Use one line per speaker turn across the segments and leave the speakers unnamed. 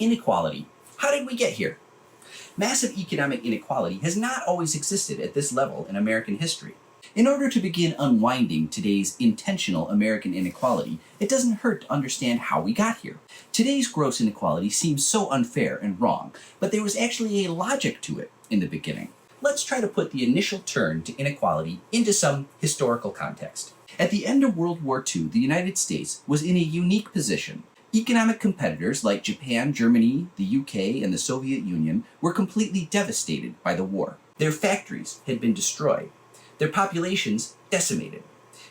Inequality. How did we get here? Massive economic inequality has not always existed at this level in American history. In order to begin unwinding today's intentional American inequality, it doesn't hurt to understand how we got here. Today's gross inequality seems so unfair and wrong, but there was actually a logic to it in the beginning. Let's try to put the initial turn to inequality into some historical context. At the end of World War II, the United States was in a unique position. Economic competitors like Japan, Germany, the UK, and the Soviet Union were completely devastated by the war. Their factories had been destroyed, their populations decimated.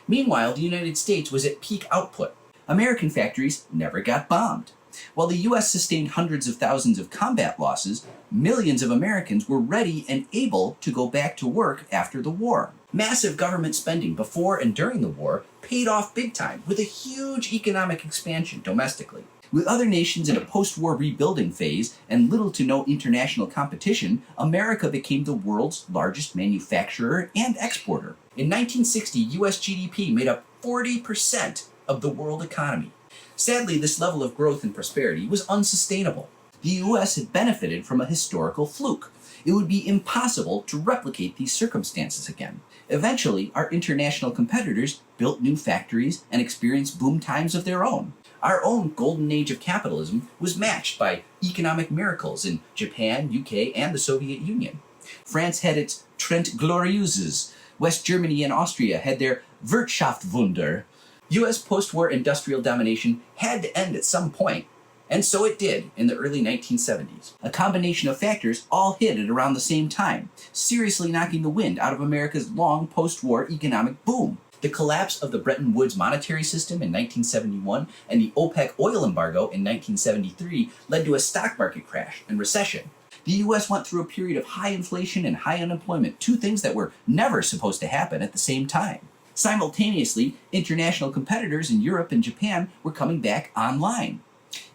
Meanwhile, the United States was at peak output. American factories never got bombed. While the US sustained hundreds of thousands of combat losses, millions of Americans were ready and able to go back to work after the war. Massive government spending before and during the war paid off big time, with a huge economic expansion domestically. With other nations in a post-war rebuilding phase and little to no international competition, America became the world's largest manufacturer and exporter. In 1960, US GDP made up 40% of the world economy. Sadly, this level of growth and prosperity was unsustainable. The US had benefited from a historical fluke. It would be impossible to replicate these circumstances again. Eventually, our international competitors built new factories and experienced boom times of their own. Our own golden age of capitalism was matched by economic miracles in Japan, UK, and the Soviet Union. France had its Trente Glorieuses. West Germany and Austria had their Wirtschaftswunder. US post-war industrial domination had to end at some point, and so it did in the early 1970s. A combination of factors all hit at around the same time, seriously knocking the wind out of America's long post-war economic boom. The collapse of the Bretton Woods monetary system in 1971 and the OPEC oil embargo in 1973 led to a stock market crash and recession. The US went through a period of high inflation and high unemployment, two things that were never supposed to happen at the same time. Simultaneously, international competitors in Europe and Japan were coming back online.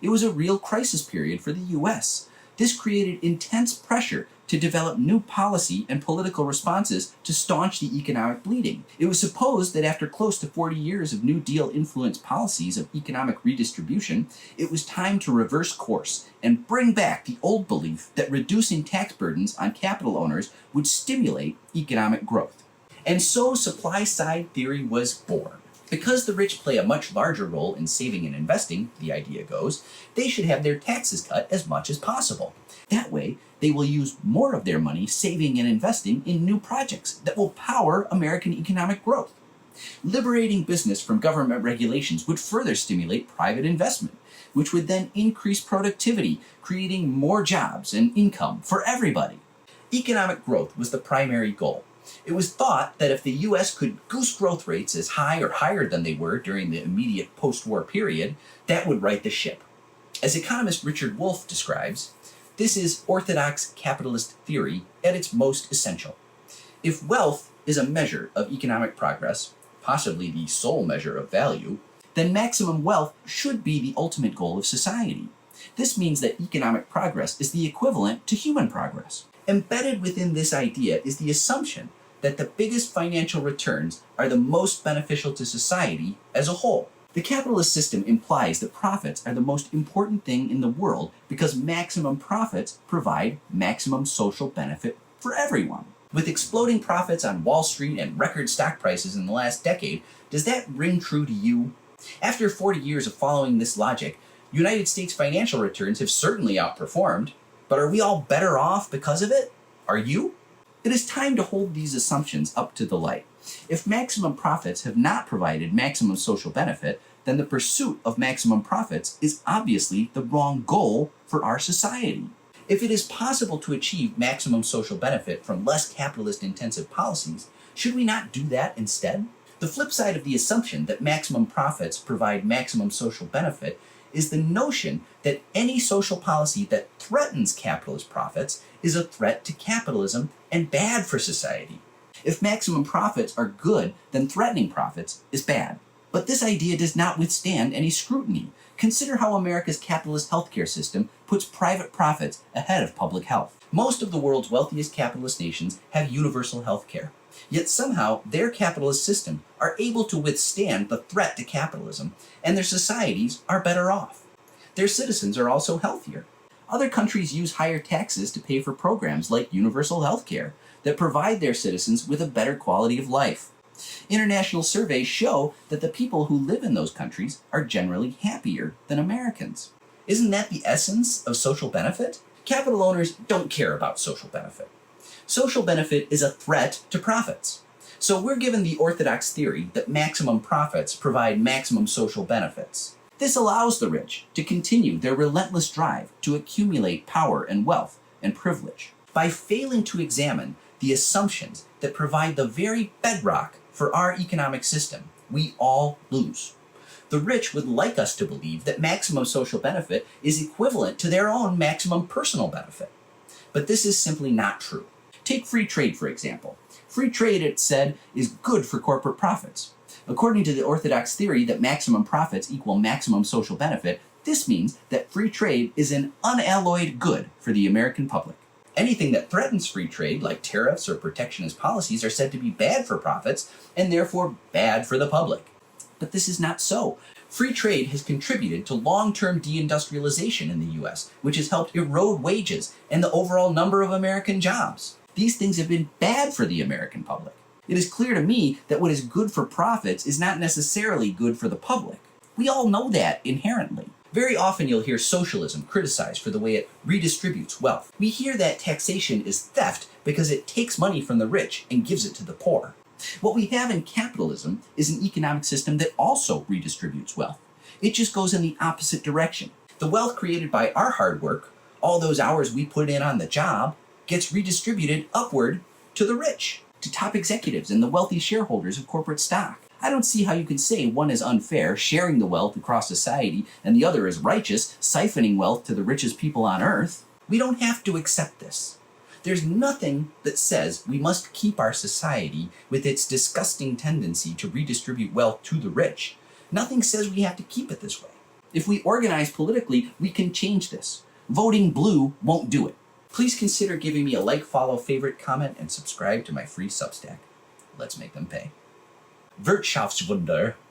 It was a real crisis period for the US. This created intense pressure to develop new policy and political responses to staunch the economic bleeding. It was supposed that after close to 40 years of New Deal-influenced policies of economic redistribution, it was time to reverse course and bring back the old belief that reducing tax burdens on capital owners would stimulate economic growth. And so supply-side theory was born. Because the rich play a much larger role in saving and investing, the idea goes, they should have their taxes cut as much as possible. That way, they will use more of their money saving and investing in new projects that will power American economic growth. Liberating business from government regulations would further stimulate private investment, which would then increase productivity, creating more jobs and income for everybody. Economic growth was the primary goal. It was thought that if the U.S. could goose growth rates as high or higher than they were during the immediate post-war period, that would right the ship. As economist Richard Wolff describes, this is orthodox capitalist theory at its most essential. If wealth is a measure of economic progress, possibly the sole measure of value, then maximum wealth should be the ultimate goal of society. This means that economic progress is the equivalent to human progress. Embedded within this idea is the assumption that the biggest financial returns are the most beneficial to society as a whole. The capitalist system implies that profits are the most important thing in the world because maximum profits provide maximum social benefit for everyone. With exploding profits on Wall Street and record stock prices in the last decade, does that ring true to you? After 40 years of following this logic, United States financial returns have certainly outperformed. But are we all better off because of it? Are you? It is time to hold these assumptions up to the light. If maximum profits have not provided maximum social benefit, then the pursuit of maximum profits is obviously the wrong goal for our society. If it is possible to achieve maximum social benefit from less capitalist-intensive policies, should we not do that instead? The flip side of the assumption that maximum profits provide maximum social benefit is the notion that any social policy that threatens capitalist profits is a threat to capitalism and bad for society. If maximum profits are good, then threatening profits is bad. But this idea does not withstand any scrutiny. Consider how America's capitalist healthcare system puts private profits ahead of public health. Most of the world's wealthiest capitalist nations have universal healthcare. Yet somehow their capitalist system are able to withstand the threat to capitalism, and their societies are better off. Their citizens are also healthier. Other countries use higher taxes to pay for programs like universal health care that provide their citizens with a better quality of life. International surveys show that the people who live in those countries are generally happier than Americans. Isn't that the essence of social benefit? Capital owners don't care about social benefit. Social benefit is a threat to profits. So we're given the orthodox theory that maximum profits provide maximum social benefits. This allows the rich to continue their relentless drive to accumulate power and wealth and privilege. By failing to examine the assumptions that provide the very bedrock for our economic system, we all lose. The rich would like us to believe that maximum social benefit is equivalent to their own maximum personal benefit. But this is simply not true. Take free trade, for example. Free trade, it's said, is good for corporate profits. According to the orthodox theory that maximum profits equal maximum social benefit, this means that free trade is an unalloyed good for the American public. Anything that threatens free trade, like tariffs or protectionist policies, are said to be bad for profits and therefore bad for the public. But this is not so. Free trade has contributed to long-term deindustrialization in the U.S., which has helped erode wages and the overall number of American jobs. These things have been bad for the American public. It is clear to me that what is good for profits is not necessarily good for the public. We all know that inherently. Very often you'll hear socialism criticized for the way it redistributes wealth. We hear that taxation is theft because it takes money from the rich and gives it to the poor. What we have in capitalism is an economic system that also redistributes wealth. It just goes in the opposite direction. The wealth created by our hard work, all those hours we put in on the job, gets redistributed upward to the rich, to top executives and the wealthy shareholders of corporate stock. I don't see how you can say one is unfair, sharing the wealth across society, and the other is righteous, siphoning wealth to the richest people on earth. We don't have to accept this. There's nothing that says we must keep our society with its disgusting tendency to redistribute wealth to the rich. Nothing says we have to keep it this way. If we organize politically, we can change this. Voting blue won't do it. Please consider giving me a like, follow, favorite, comment, and subscribe to my free Substack. Let's make them pay. Wirtschaftswunder.